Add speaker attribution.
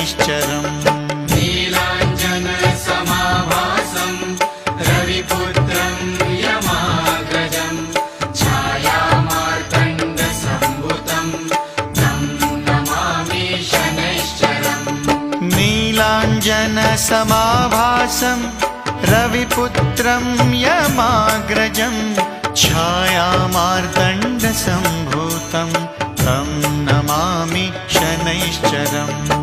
Speaker 1: शनैश्चरम्।
Speaker 2: नीलाञ्जनसमाभासं रविपुत्रं यमाग्रजं छायामार्तण्डसम्भुतं तं नमामि शनैश्चरम्।
Speaker 1: नीलाञ्जनसमाभासं रविपुत्रं यमाग्रजं छायामार्तण्डसम्भूतं तं नमामि शनैश्चरम्।